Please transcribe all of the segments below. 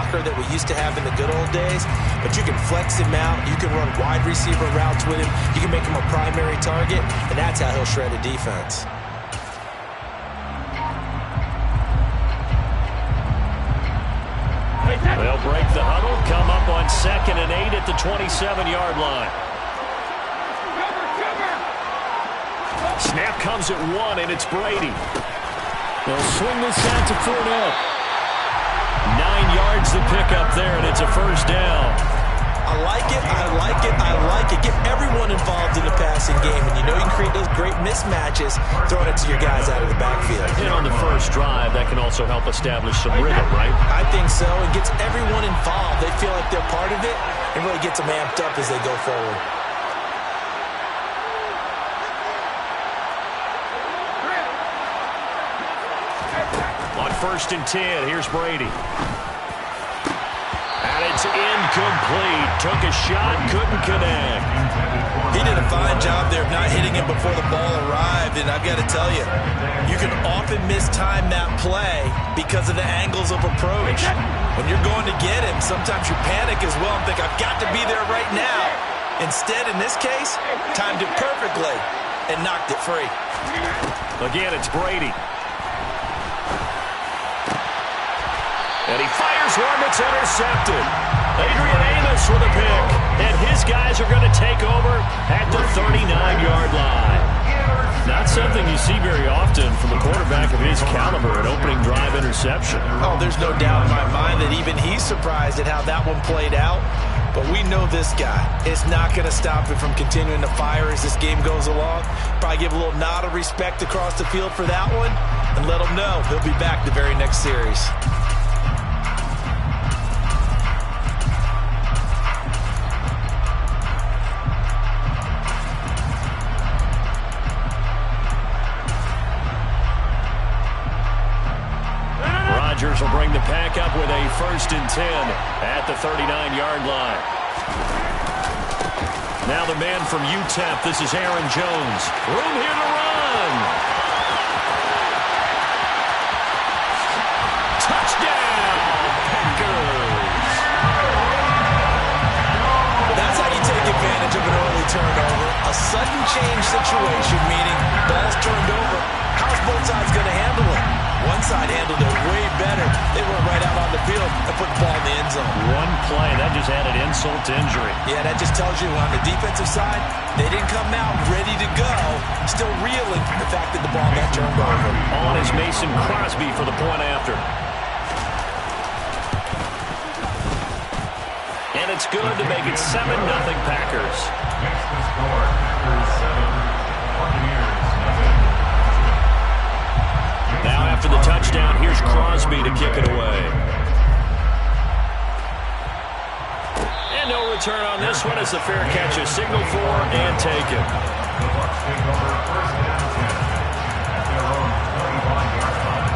blocker that we used to have in the good old days, but you can flex him out. You can run wide receiver routes with him. You can make him a primary target, and that's how he'll shred a defense. They'll break the huddle, come up on 2nd and 8 at the 27-yard line. Snap comes at 1, and it's Brady. They'll swing this out to Fournette. 9 yards to pick up there, and it's a first down. I like it, I like it, I like it. Get everyone involved in the passing game, and you know you can create those great mismatches throwing it to your guys out of the backfield. And on the first drive, that can also help establish some rhythm, right? I think so. It gets everyone involved. They feel like they're part of it, and really gets them amped up as they go forward. On 1st and 10, here's Brady. And it's incomplete. Took a shot, couldn't connect. He did a fine job there of not hitting him before the ball arrived, and I've got to tell you, you can often mistime that play because of the angles of approach. When you're going to get him, sometimes you panic as well and think, I've got to be there right now. Instead, in this case, timed it perfectly and knocked it free. Again, it's Brady. And he fires one that's intercepted. Adrian Amos with a pick. And his guys are going to take over at the 39-yard line. Not something you see very often from a quarterback of his caliber, an opening drive interception. Oh, there's no doubt in my mind that even he's surprised at how that one played out. But we know this guy is not going to stop him from continuing to fire as this game goes along. Probably give a little nod of respect across the field for that one and let him know he'll be back the very next series. Rodgers will bring the pack up with a 1st and 10 at the 39-yard line. Now the man from UTEP, this is Aaron Jones. Room here to run. Touchdown, Packers. That's how you take advantage of an early turnover. A sudden change situation, meaning ball's turned over. How's both sides going to handle it? One side handled it way better. They went right out on the field and put the ball in the end zone. One play, that just added insult to injury. Yeah, that just tells you on the defensive side, they didn't come out ready to go. Still reeling the fact that the ball got turned over. On is Mason Crosby for the point after. And it's good to make it 7-0 Packers. Next to score, Packers 7, Buccaneers. Now after the touchdown, here's Crosby to kick it away. And no return on this one as the fair catch is signaled for and taken. The Bucs take over 1st and 10 at their own 31-yard line.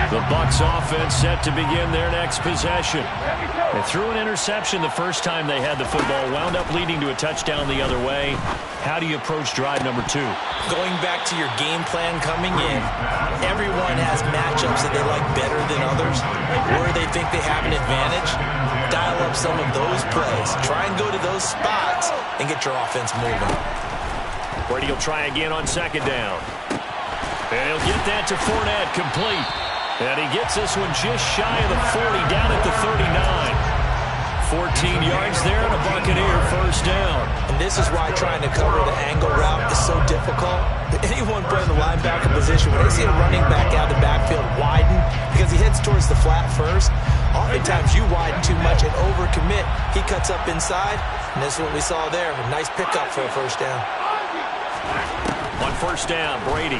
The Bucs offense set to begin their next possession. They threw an interception the first time they had the football, wound up leading to a touchdown the other way. How do you approach drive number 2? Going back to your game plan coming in, everyone has matchups that they like better than others, where they think they have an advantage. Dial up some of those plays. Try and go to those spots and get your offense moving. Brady will try again on 2nd down. And he'll get that to Fournette, complete. And he gets this one just shy of the 40, down at the 39. 14 yards there and a Buccaneer first down. And this is why trying to cover the angle route is so difficult. Anyone playing the linebacker position, when they see a running back out of the backfield widen because he heads towards the flat first, oftentimes you widen too much and overcommit. He cuts up inside, and this is what we saw there. A nice pickup for a first down. On 1st down, Brady.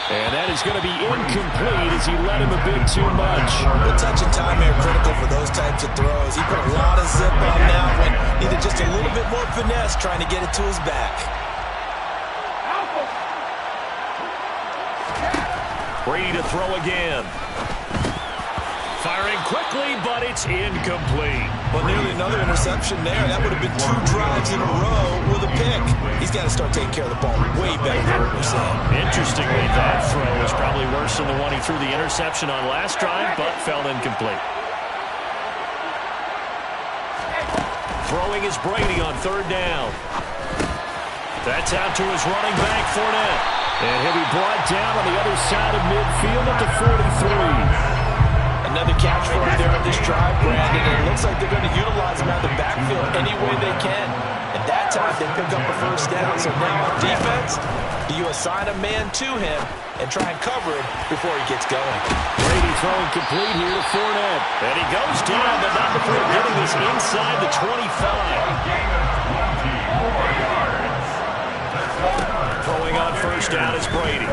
And that is going to be incomplete as he led him a bit too much. The touch and time are critical for those types of throws. He put a lot of zip on Just a little bit more finesse trying to get it to his back. Brady to throw again. Firing quickly, but it's incomplete. Well, nearly another interception there. That would have been 2 drives in a row with a pick. He's got to start taking care of the ball way better than what we're saying. Interestingly, that throw was probably worse than the one he threw the interception on last drive, but fell incomplete. Throwing is Brady on 3rd down. That's out to his running back, Fournette. And he'll be brought down on the other side of midfield at the 43. Another catch for him there on this drive, Brandon. And it looks like they're going to utilize him out of the backfield any way they can. At that time, they pick up a 1st down. So now on defense, do you assign a man to him and try and cover him before he gets going? Brady throwing complete here to Fournette. And he goes down, but not before getting this inside the 25. Throwing on 1st down is Brady.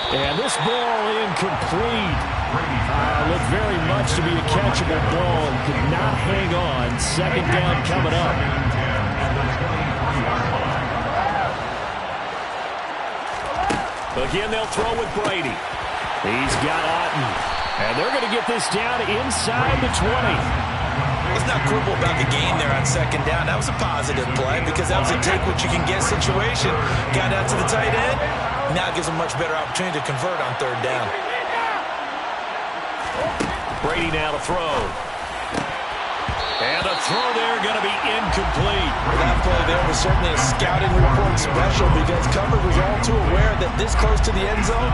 And this ball incomplete. Looked very much to be a catchable ball and could not hang on. 2nd down coming up. Again, they'll throw with Brady. He's got Otten. And they're going to get this down inside the 20. Let's not quibble about the gain there on 2nd down. That was a positive play because that was a take-what-you-can-get situation. Got out to the tight end. Now gives him much better opportunity to convert on 3rd down. Brady now to throw. And the throw there going to be incomplete. That play there was certainly a scouting report special because cover was all too aware that this close to the end zone,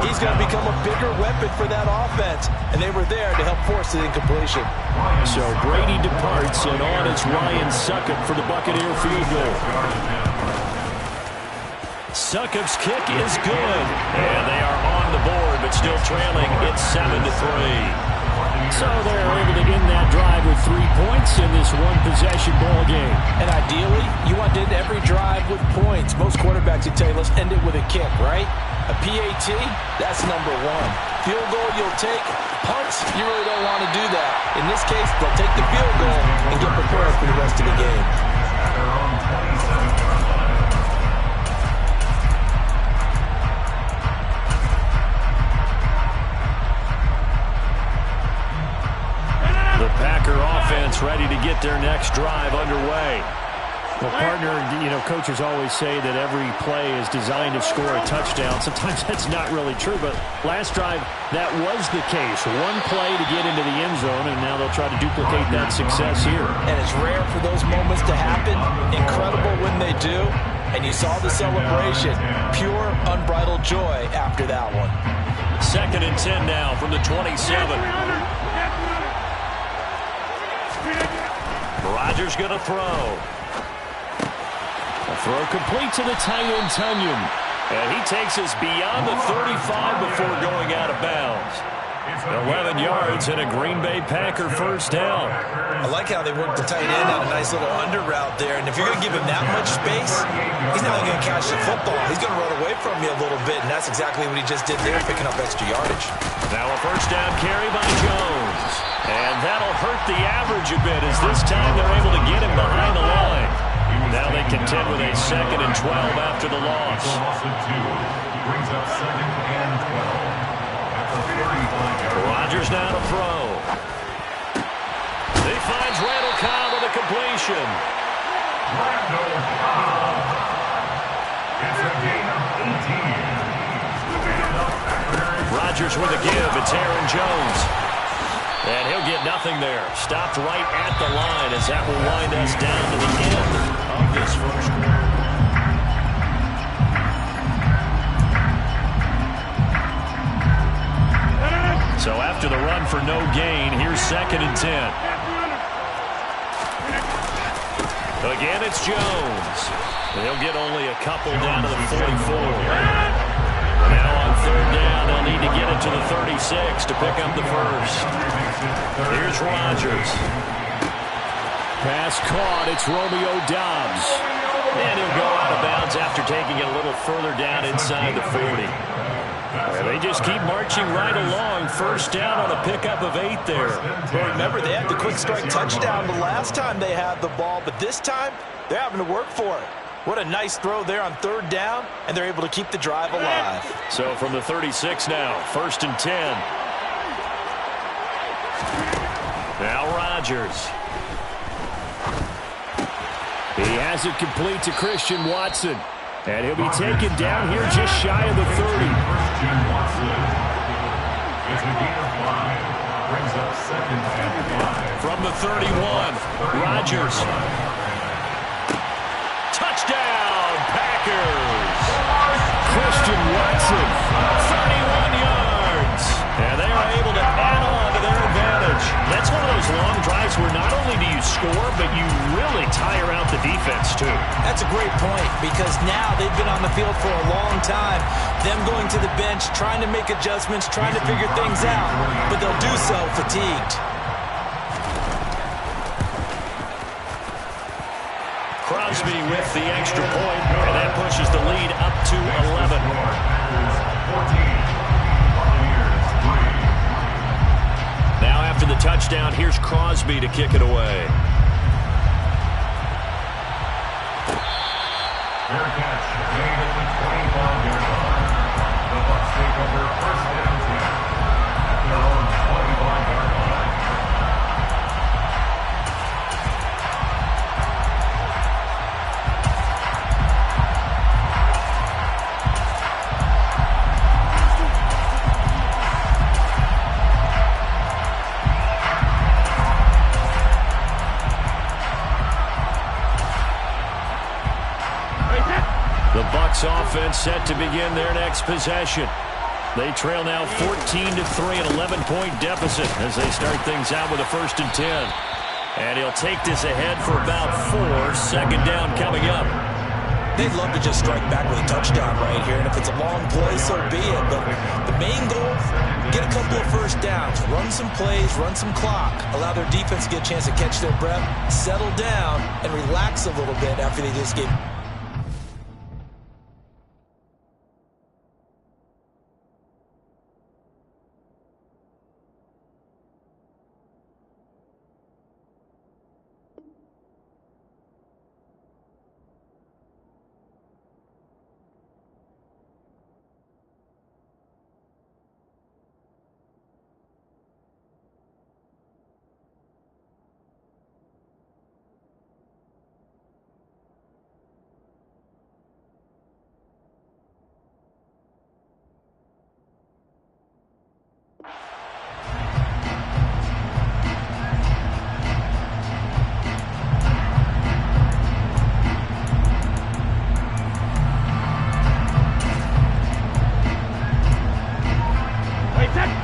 he's going to become a bigger weapon for that offense. And they were there to help force the incompletion. So Brady departs, and on is Ryan Succop for the Buccaneer field goal. Succop's kick is good. And they are on the board, but still trailing. It's 7-3. So they're able to end that drive with 3 points in this one-possession ball game. And ideally, you want to end every drive with points. Most quarterbacks would tell you, let's end it with a kick, right? A PAT, that's number 1. Field goal, you'll take. Punts, you really don't want to do that. In this case, they'll take the field goal and get prepared for the rest of the game. The Packer offense ready to get their next drive underway. Well, partner, coaches always say that every play is designed to score a touchdown. Sometimes that's not really true, but last drive, that was the case. One play to get into the end zone, and now they'll try to duplicate that success here. And it's rare for those moments to happen. Incredible when they do. And you saw the celebration. Pure, unbridled joy after that one. 2nd and 10 now from the 27. Rodgers going to throw. A throw complete to the tight end, Tunyon. And he takes us beyond the 35 before going out of bounds. 11 yards and a Green Bay Packer 1st down. I like how they worked the tight end on a nice little under route there. And if you're going to give him that much space, he's not only going to catch the football, he's going to run away from you a little bit. And that's exactly what he just did there, picking up extra yardage. Now a 1st down carry by Jones. And that'll hurt the average a bit as this time they're able to get him behind the line. Now they contend with a 2nd and 12 after the loss. Brings up 2nd and 12. Rodgers now to throw. He finds Randall Cobb with a completion. Randall Cobb. It's a gain of 18. Rodgers with a give. It's Aaron Jones. And he'll get nothing there. Stopped right at the line as that will wind us down to the end of this 1st quarter. So after the run for no gain, here's 2nd and 10. Again, it's Jones. They'll get only a couple down to the 44. Now on 3rd down, they'll need to get it to the 36 to pick up the 1st. Here's Rodgers. Pass caught. It's Romeo Doubs. And he'll go out of bounds after taking it a little further down inside the 40. And they just keep marching right along. First down on a pickup of 8 there. Well, remember, they had the quick strike touchdown the last time they had the ball, but this time they're having to work for it. What a nice throw there on 3rd down, and they're able to keep the drive alive. So from the 36 now, 1st and 10. Now Rodgers. He has it complete to Christian Watson. And he'll be taken down here just shy of the 30. Christian Watson. It's a gain of 5. Brings up 2nd and 5. From the 31, Rodgers. Touchdown, Packers. Christian Watson, 31 yards. And they are able to add on to their advantage. That's one of those long drives where not only do you score, but you really tire out the defense, too. That's a great point, because now they've been on the field for a long time. Them going to the bench, trying to make adjustments, trying to figure things out, but they'll do so fatigued. Crosby with the extra point, and that pushes the lead up to 11. Now after the touchdown, here's Crosby to kick it away. Fair catch made at the 25-yard line. The Bucs take over 1st and 10 at their own 25-yard line. The Bucs offense set to begin their next possession. They trail now 14-3, an 11-point deficit as they start things out with a 1st and 10. And he'll take this ahead for about 4. 2nd down coming up. They'd love to just strike back with a touchdown right here, and if it's a long play, so be it. But the main goal, get a couple of 1st downs, run some plays, run some clock, allow their defense to get a chance to catch their breath, settle down, and relax a little bit after they just get...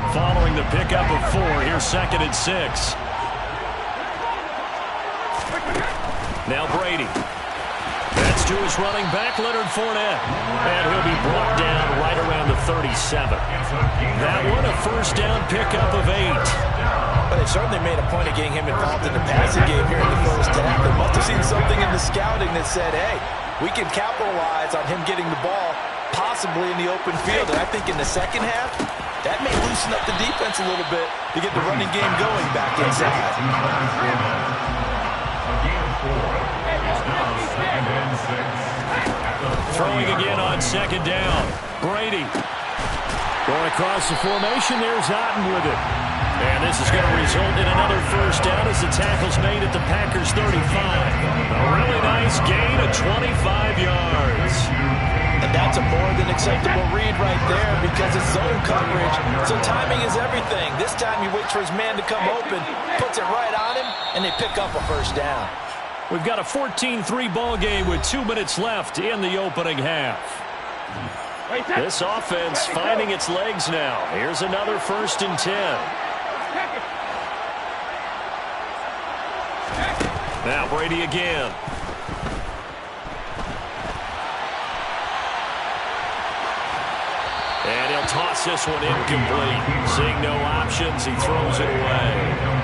Following the pickup of 4, here's 2nd and 6. Now Brady. That's to his running back, Leonard Fournette. And he'll be brought down right around the 37. That one, a 1st down pickup of 8. But they certainly made a point of getting him involved in the passing game here in the 1st half. They must have seen something in the scouting that said, hey, we can capitalize on him getting the ball possibly in the open field. And I think in the 2nd half, that may loosen up the defense a little bit to get the running game going back inside. Throwing again on 2nd down. Brady. Going across the formation, there's Otten with it. And this is going to result in another 1st down as the tackle's made at the Packers' 35. A really nice gain of 25 yards. And that's a more than acceptable read right there because it's zone coverage. So timing is everything. This time he waits for his man to come open, puts it right on him, and they pick up a 1st down. We've got a 14-3 ball game with 2 minutes left in the opening half. This offense finding its legs now. Here's another 1st and 10. Now Brady again. And he'll toss this one incomplete. Seeing no options, he throws it away.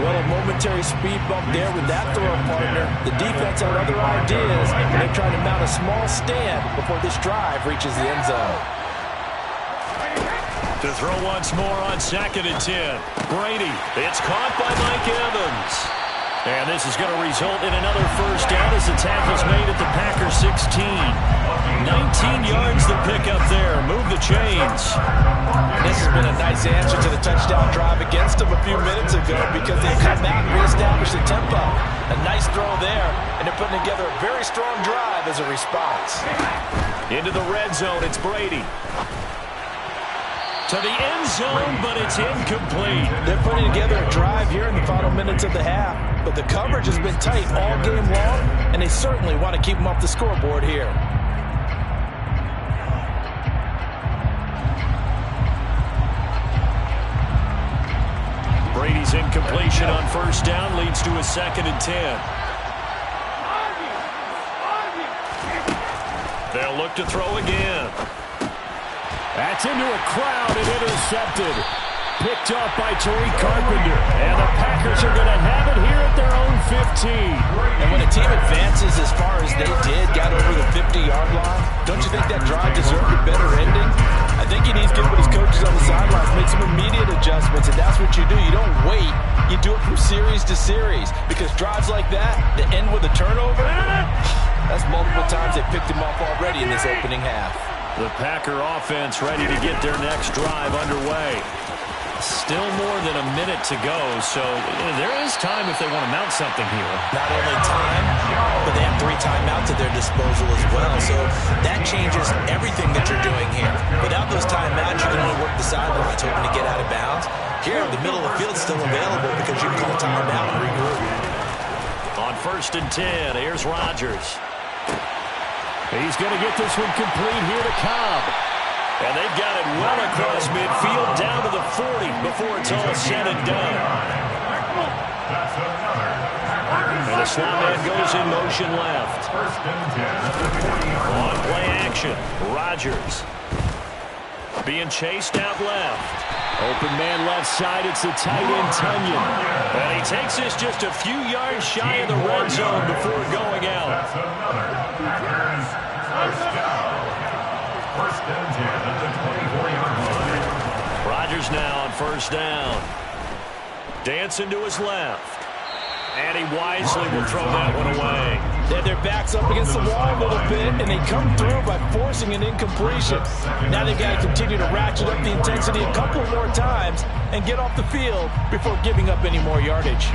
Well, a momentary speed bump there with that throw, partner. The defense had other ideas, and they're trying to mount a small stand before this drive reaches the end zone. To throw once more on 2nd and 10. Brady. It's caught by Mike Evans. And this is going to result in another first down as the tackle's made at the Packers 16. 19 yards to pick up there. Move the chains. This has been a nice answer to the touchdown drive against them a few minutes ago because they come out and reestablish the tempo. A nice throw there, and they're putting together a very strong drive as a response. Into the red zone, it's Brady. To the end zone, but it's incomplete. They're putting together a drive here in the final minutes of the half, but the coverage has been tight all game long, and they certainly want to keep them off the scoreboard here. Brady's incompletion on first down leads to a 2nd and 10. They'll look to throw again. That's into a crowd and intercepted. Picked up by Tariq Carpenter. And the Packers are going to have it here at their own 15. And when a team advances as far as they did, got over the 50-yard line, don't you think that drive deserved a better ending? I think he needs to get with his coaches on the sidelines, make some immediate adjustments, and that's what you do. You don't wait. You do it from series to series because drives like that end with a turnover, that's multiple times they picked him off already in this opening half. The Packer offense ready to get their next drive underway. Still more than a minute to go, so there is time if they want to mount something here. Not only time, but they have 3 timeouts at their disposal as well, so that changes everything that you're doing here. Without those timeouts, you can only work the sidelines hoping to get out of bounds. Here, the middle of the field's still available because you can call timeout and regroup. On 1st and 10, here's Rodgers. He's going to get this one complete here to Cobb. And they've got it well across midfield down to the 40 before it's all said and done. And the slot man goes in motion left. On play action, Rodgers. Being chased out left. Open man left side, it's the tight end Tunyon. And he takes this just a few yards shy of the red zone before going out. First and 10 at the 24-yard line. Rodgers now on first down. Dancing to his left. And he wisely will throw that one away. They have their backs up against the wall a little bit, and they come through by forcing an incompletion. Now they've got to continue to ratchet up the intensity a couple more times and get off the field before giving up any more yardage.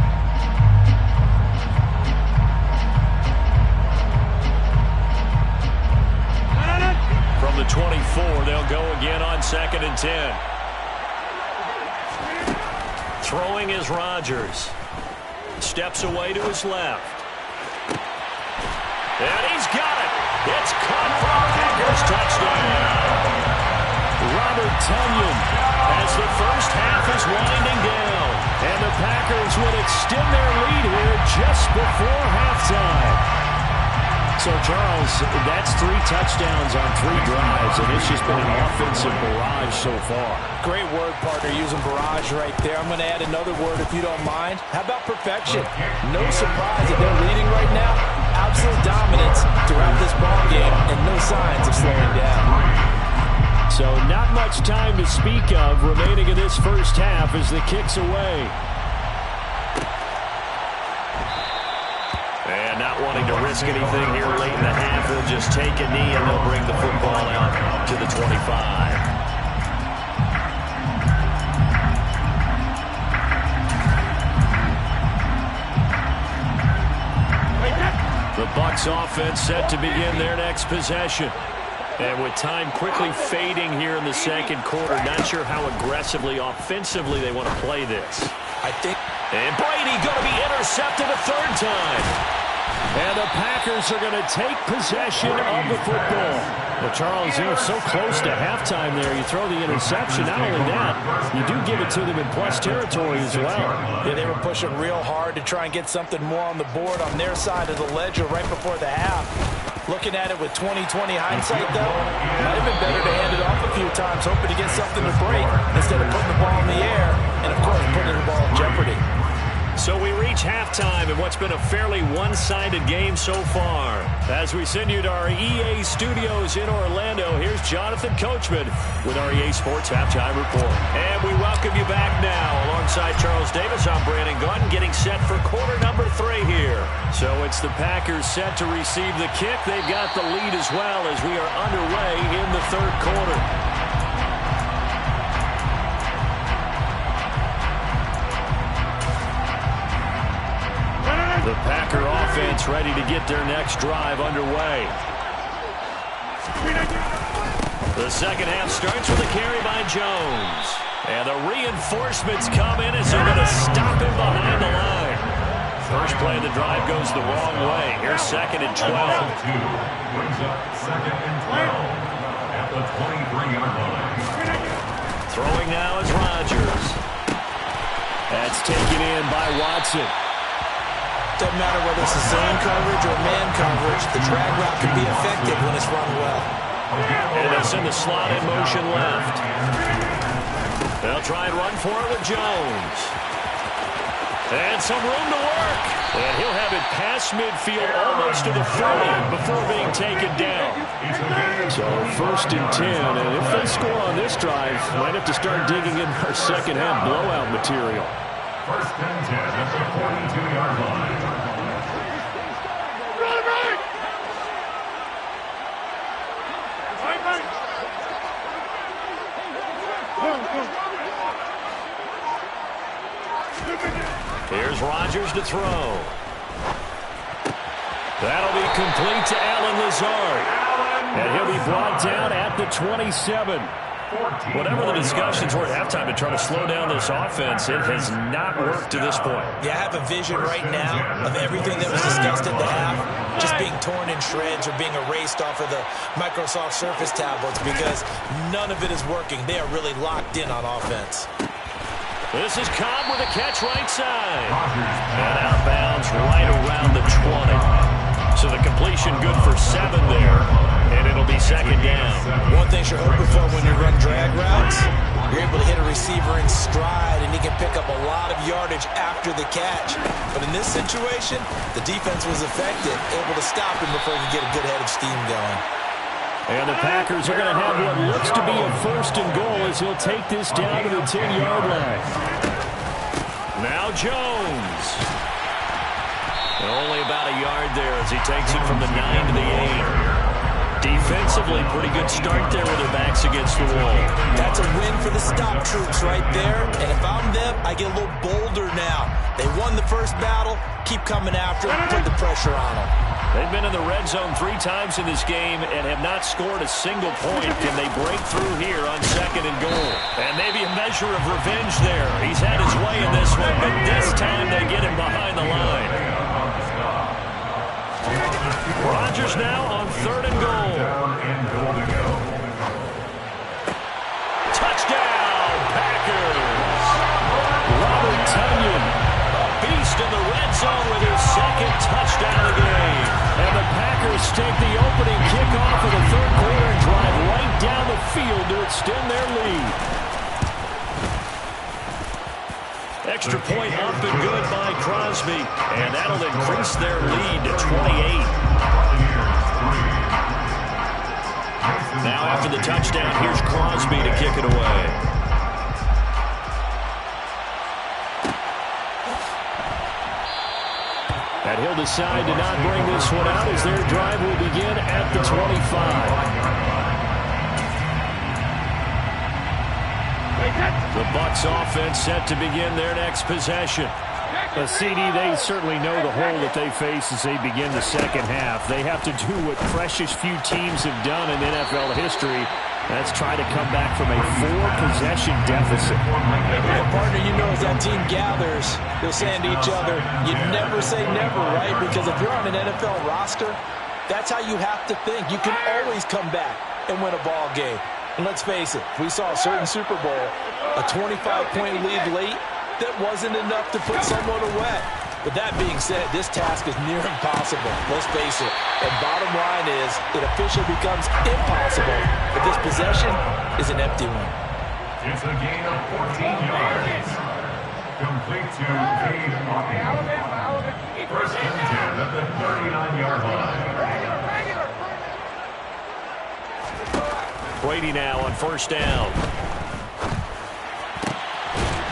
From the 24, they'll go again on 2nd and 10. Throwing is Rodgers. Steps away to his left. And he's got it. It's caught for a Packers touchdown. Robert Tunyon as the first half is winding down. And the Packers will extend their lead here just before halftime. So, Charles, that's 3 touchdowns on 3 drives, and it's just been an offensive barrage so far. Great word, partner, using barrage right there. I'm going to add another word if you don't mind. How about perfection? No surprise that they're leading right now. Absolute dominance throughout this ball game, and no signs of slowing down. So not much time to speak of remaining in this first half as the kick's away. And not wanting to risk anything here late in the half, they'll just take a knee and they'll bring the football out to the 25. The Bucs offense set to begin their next possession. And with time quickly fading here in the second quarter, not sure how aggressively, offensively they want to play this. I think. And Brady going to be intercepted a 3rd time. And the Packers are going to take possession of the football. Well, Charles, so close to halftime there. You throw the interception. Not only that, you do give it to them in plus territory as well. Yeah, they were pushing real hard to try and get something more on the board on their side of the ledger right before the half. Looking at it with 20/20 hindsight, though, might have been better to hand it off a few times, hoping to get something to break instead of putting the ball in the air and, of course, putting the ball in jeopardy. So we reach halftime in what's been a fairly one-sided game so far. As we send you to our EA studios in Orlando, here's Jonathan Coachman with our EA Sports Halftime Report. And we welcome you back now. Alongside Charles Davis, I'm Brandon Gunn, getting set for quarter number 3 here. So it's the Packers set to receive the kick. They've got the lead as well as we are underway in the third quarter. The Packer offense ready to get their next drive underway. The second half starts with a carry by Jones. And the reinforcements come in as they're going to stop him behind the line. First play of the drive goes the wrong way. Here's 2nd and 12. Brings up 2nd and 12 at the 23-yard line. Throwing now is Rodgers. That's taken in by Watson. Doesn't matter whether it's a zone coverage or man coverage, the drag route can be effective when it's run well. And it's in the slot in motion left. They'll try and run for it with Jones. And some room to work. And he'll have it past midfield almost to the 40 before being taken down. So 1st and 10. And if they score on this drive, might have to start digging in our second half blowout material. 1st and 10 at the 42-yard line. Here's Rodgers to throw. That'll be complete to Allen Lazard. And he'll be brought down at the 27. Whatever the discussions were at halftime to try to slow down this offense, it has not worked to this point. Yeah, I have a vision right now of everything that was discussed at the half just being torn in shreds or being erased off of the Microsoft Surface tablets because none of it is working. They are really locked in on offense. This is Cobb with a catch right side. And outbounds right around the 20. So the completion good for 7 there. And it'll be 2nd down. One thing you're hoping for when you run drag routes, you're able to hit a receiver in stride and he can pick up a lot of yardage after the catch. But in this situation, the defense was effective, able to stop him before he could get a good head of steam going. And the Packers are going to have what looks to be a 1st and goal as he'll take this down to the 10-yard line. Now Jones. Only about a yard there as he takes it from the 9 to the 8. Defensively, pretty good start there with their backs against the wall. That's a win for the stop troops right there. And if I'm them, I get a little bolder now. They won the first battle, keep coming after them, put the pressure on them. They've been in the red zone 3 times in this game and have not scored a single point. Can they break through here on 2nd and goal? And maybe a measure of revenge there. He's had his way in this one, but this time they get him behind the line. Rodgers now on 3rd and goal. Touchdown, Packers. Robert Tonyan, a beast in the red zone with his 2nd touchdown of the game. And the Packers take the opening kickoff of the third quarter and drive right down the field to extend their lead. Extra point up and good by Crosby. And that'll increase their lead to 28. Now after the touchdown, here's Crosby to kick it away. And he'll decide to not bring this one out as their drive will begin at the 25. The Bucs offense set to begin their next possession. CD, they certainly know the hole that they face as they begin the second half. They have to do what precious few teams have done in NFL history. That's try to come back from a 4-possession deficit. Well, partner, you know as that team gathers, they're saying to each other, you never say never, right? Because if you're on an NFL roster, that's how you have to think. You can always come back and win a ball game. And let's face it, we saw a certain Super Bowl, a 25-point lead late, that wasn't enough to put someone away. But that being said, this task is near impossible. Let's face it. And bottom line is, it officially becomes impossible if this possession is an empty one. It's a gain of 14 yards. complete to Dave Hawkins. First and 10 at the 39-yard line. Brady now on first down.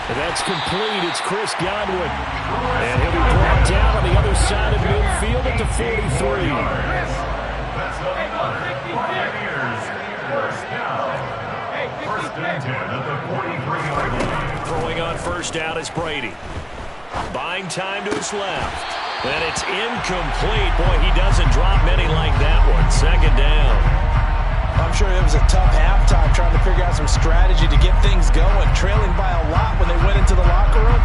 And that's complete. It's Chris Godwin. And he'll be brought down on the other side of midfield at the 43. That's the Buccaneers. First down. First and 10 at the 43-yard line. Throwing on first down is Brady. Buying time to his left. And it's incomplete. Boy, he doesn't drop many like that one. Second down. I'm sure it was a tough halftime trying to figure out some strategy to get things going, trailing by a lot when they went into the locker room.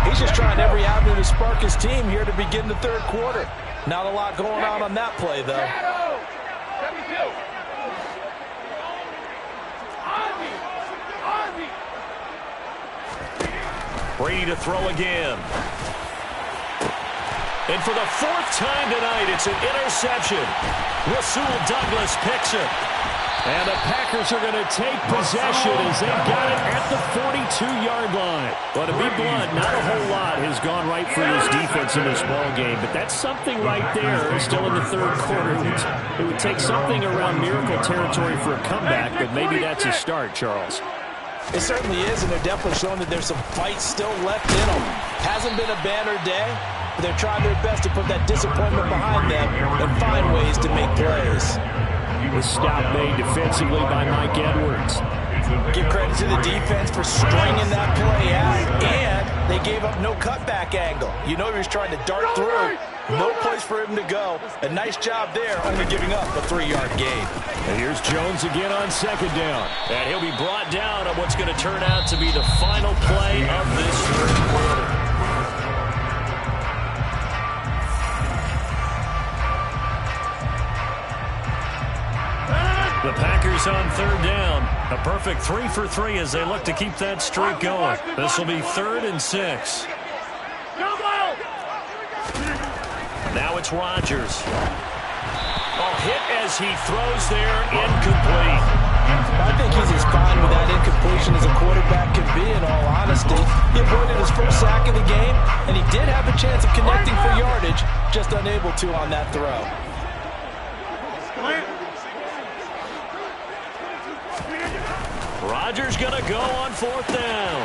He's just trying every avenue to spark his team here to begin the third quarter. Not a lot going on that play, though. Brady to throw again. And for the fourth time tonight, it's an interception. Rasul Douglas picks it. And the Packers are going to take possession as they've got it at the 42-yard line. But to be blunt, not a whole lot has gone right for this defense in this ball game. But that's something right there still in the third quarter. It would take something around miracle territory for a comeback, but maybe that's a start, Charles. It certainly is, and they're definitely showing that there's some fight still left in them. Hasn't been a banner day, but they're trying their best to put that disappointment behind them and find ways to make plays. The stop made defensively by Mike Edwards. Give credit to the defense for stringing that play out, and they gave up no cutback angle. You know he was trying to dart through. No place for him to go. A nice job there, only giving up a 3-yard gain. And here's Jones again on second down. And he'll be brought down on what's going to turn out to be the final play of this third quarter. The Packers on third down. A perfect 3 for 3 as they look to keep that streak going. This will be 3rd and 6. Now it's Rodgers. Oh, hit as he throws there, incomplete. I think he's as fine with that incompletion as a quarterback can be, in all honesty. He avoided his first sack of the game, and he did have a chance of connecting for yardage, just unable to on that throw. Rodgers going to go on fourth down.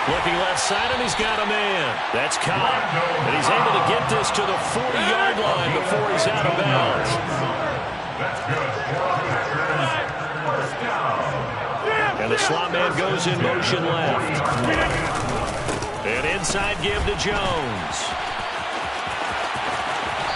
Looking left side, and he's got a man. That's Cobb. And he's able to get this to the 40-yard line before he's out of bounds. That's good. First down. And the slot man goes in motion left. And inside give to Jones.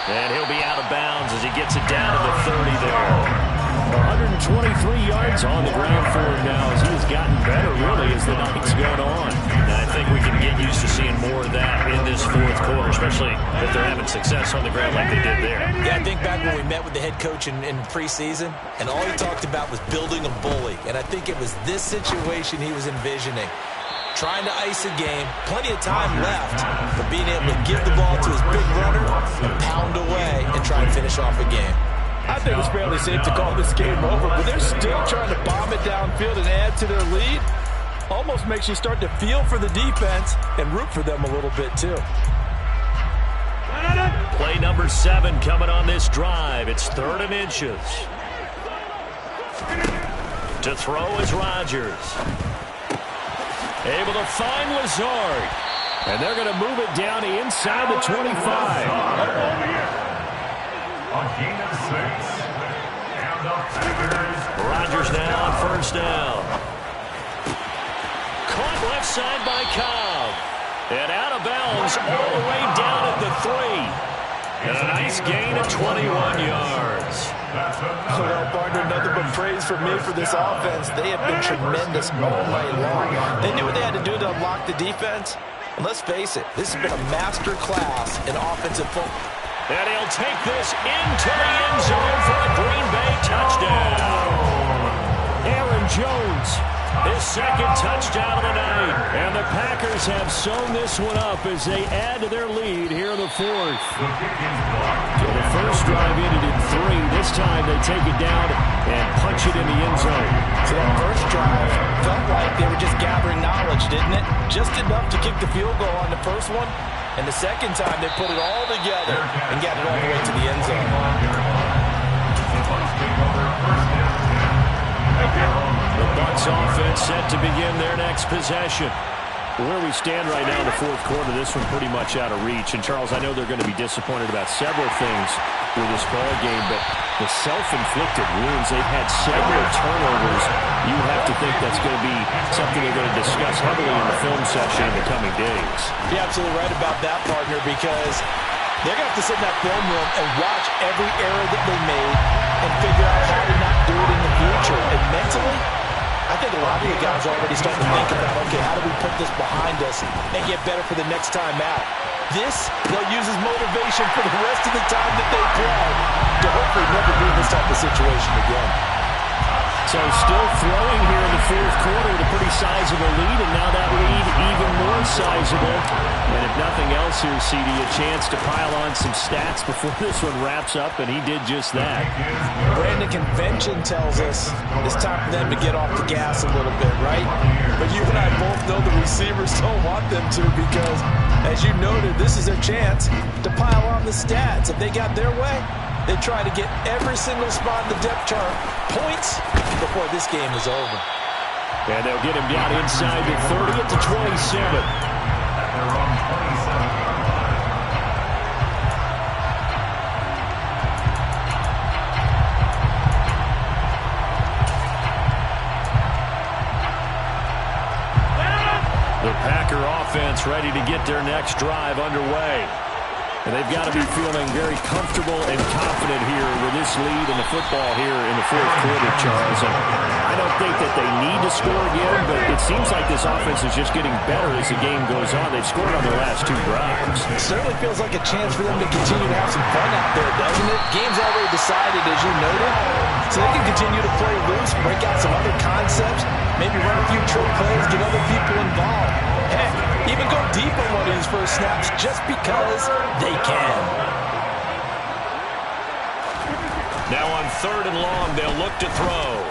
And he'll be out of bounds as he gets it down to the 30 there. 123 yards on the ground for him now as he has gotten better, really, as the night's gone on. And I think we can get used to seeing more of that in this fourth quarter, especially if they're having success on the ground like they did there. Yeah, I think back when we met with the head coach in preseason, and all he talked about was building a bully. And I think it was this situation he was envisioning. Trying to ice a game, plenty of time left, but being able to give the ball to his big runner and pound away and try and finish off a game. I think it's fairly safe to call this game over, but they're still trying to bomb it downfield and add to their lead. Almost makes you start to feel for the defense and root for them a little bit, too. Play number 7 coming on this drive. It's 3rd and inches. To throw is Rodgers. Able to find Lazard. And they're going to move it down inside the 25. On gain of 6. And the Packers. Rodgers now on first down. Caught left side by Cobb. And out of bounds all the way down at the 3. And a nice gain of 21 yards. Well, partner, nothing but praise from me for this offense. They have been tremendous all night long. They knew what they had to do to unlock the defense. And let's face it, this has been a master class in offensive football. And he'll take this into the end zone for a Green Bay touchdown. Aaron Jones His second touchdown of the night. And the Packers have sewn this one up as they add to their lead here in the fourth. So the first drive ended in 3. This time they take it down and punch it in the end zone. So that first drive felt like they were just gathering knowledge, didn't it? Just enough to kick the field goal on the first one. And the second time they put it all together and got it all the way to the end zone. The Bucs offense set to begin their next possession. Where we stand right now in the fourth quarter, this one pretty much out of reach. And, Charles, I know they're going to be disappointed about several things with this ball game, but the self-inflicted wounds, they've had several turnovers. You have to think that's going to be something they're going to discuss heavily in the film session in the coming days. You're absolutely right about that, partner, because they're going to have to sit in that film room and watch every error that they made and figure out how to not do it in the future. And mentally, I think a lot of the guys are already starting to think about, okay, how do we put this behind us and get better for the next time out? This, they'll use as motivation for the rest of the time that they play to hopefully never be in this type of situation again. So still throwing here in the fourth quarter with a pretty sizable lead, and now that lead even more sizable. And if nothing else here, CD, a chance to pile on some stats before this one wraps up, and he did just that. Brandon, convention tells us it's time for them to get off the gas a little bit, right? But you and I both know the receivers don't want them to because, as you noted, this is their chance to pile on the stats. If they got their way, they try to get every single spot in the depth chart points before this game is over. And they'll get him down inside the 30 at the 27. The Packer offense ready to get their next drive underway. And they've got to be feeling very comfortable and confident here with this lead in the football here in the fourth quarter, Charles. And I don't think that they need to score again, but it seems like this offense is just getting better as the game goes on. They've scored on their last 2 drives. It certainly feels like a chance for them to continue to have some fun out there, doesn't it? Game's already decided, as you noted, so they can continue to play loose, break out some other concepts, maybe run a few trick plays, get other people involved. Heck, even go deep on one of these first snaps just because they can. Now on 3rd and long, they'll look to throw.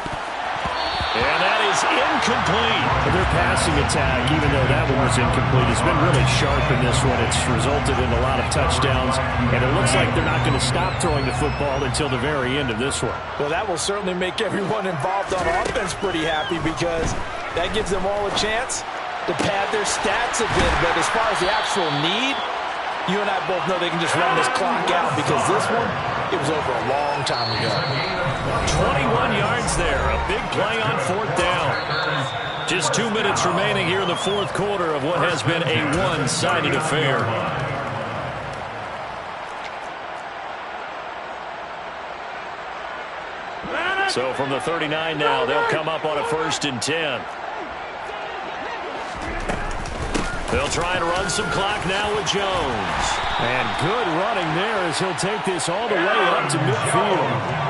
And that is incomplete. Their passing attack, even though that one was incomplete, has been really sharp in this one. It's resulted in a lot of touchdowns, and it looks like they're not going to stop throwing the football until the very end of this one. Well, that will certainly make everyone involved on offense pretty happy because that gives them all a chance to pad their stats a bit. But as far as the actual need, you and I both know they can just run this clock out because this one, it was over a long time ago. 21 yards there. A big play on 4th down. Just 2 minutes remaining here in the fourth quarter of what has been a one-sided affair. So from the 39 now, they'll come up on a 1st and 10. They'll try and run some clock now with Jones. And good running there as he'll take this all the way up to midfield.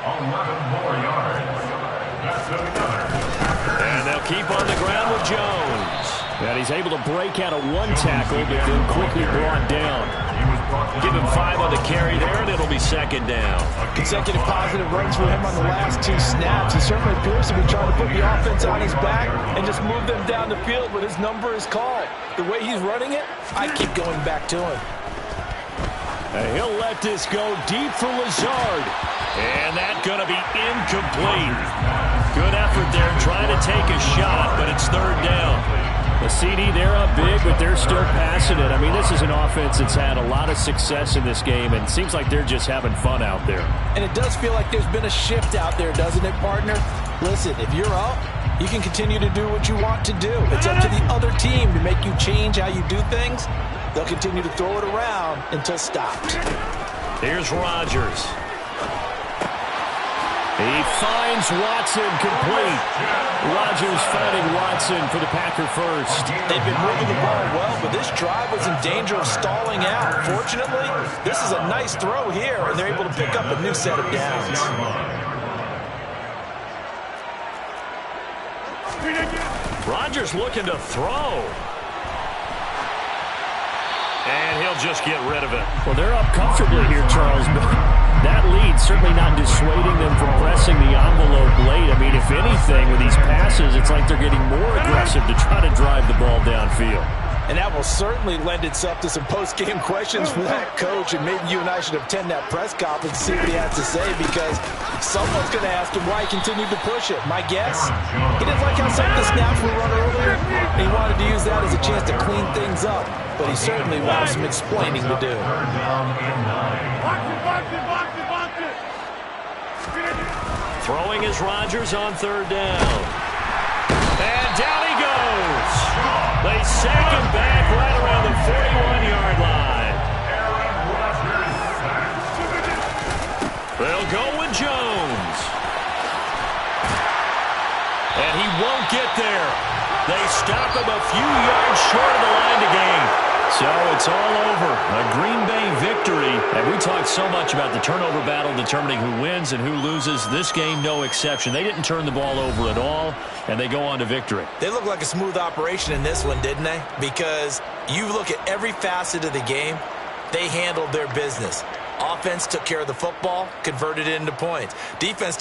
11 more yards. That's another. And they'll keep on the ground with Jones. And he's able to break out of 1 tackle, but then quickly brought down. Give him 5 on the carry there, and it'll be 2nd down. Consecutive positive runs for him on the last 2 snaps. He certainly appears to be trying to put the offense on his back and just move them down the field, but his number is called. The way he's running it, I keep going back to him. And he'll let this go deep for Lazard. And that's going to be incomplete. Good effort there trying to take a shot, but it's 3rd down. The CD, they're up big, but they're still passing it. I mean, this is an offense that's had a lot of success in this game, and it seems like they're just having fun out there. And it does feel like there's been a shift out there, doesn't it, partner? Listen, if you're up, you can continue to do what you want to do. It's up to the other team to make you change how you do things. They'll continue to throw it around until stopped. Here's Rodgers. He finds Watson complete. Rodgers finding Watson for the Packer first. They've been moving the ball well, but this drive was in danger of stalling out. Fortunately, this is a nice throw here, and they're able to pick up a new set of downs. Rodgers looking to throw. And he'll just get rid of it. Well, they're up comfortably here, Charles, but that lead certainly not dissuading them from pressing the envelope late. I mean, if anything, with these passes, it's like they're getting more aggressive to try to drive the ball downfield. And that will certainly lend itself to some post-game questions from that coach. And maybe you and I should attend that press conference and see what he has to say, because someone's going to ask him why he continued to push it. My guess, he didn't like how some of the snaps were run earlier, and he wanted to use that as a chance to clean things up. But he certainly will have some explaining to do. Throwing is Rodgers on third down. And down he goes. They sack him back right around the 41-yard line. They'll go with Jones. And he won't get there. They stop him a few yards short of the line to gain. So it's all over. A Green Bay victory. And we talked so much about the turnover battle determining who wins and who loses. This game, no exception. They didn't turn the ball over at all, and they go on to victory. They look like a smooth operation in this one, didn't they? Because you look at every facet of the game, they handled their business. Offense took care of the football, converted it into points. Defense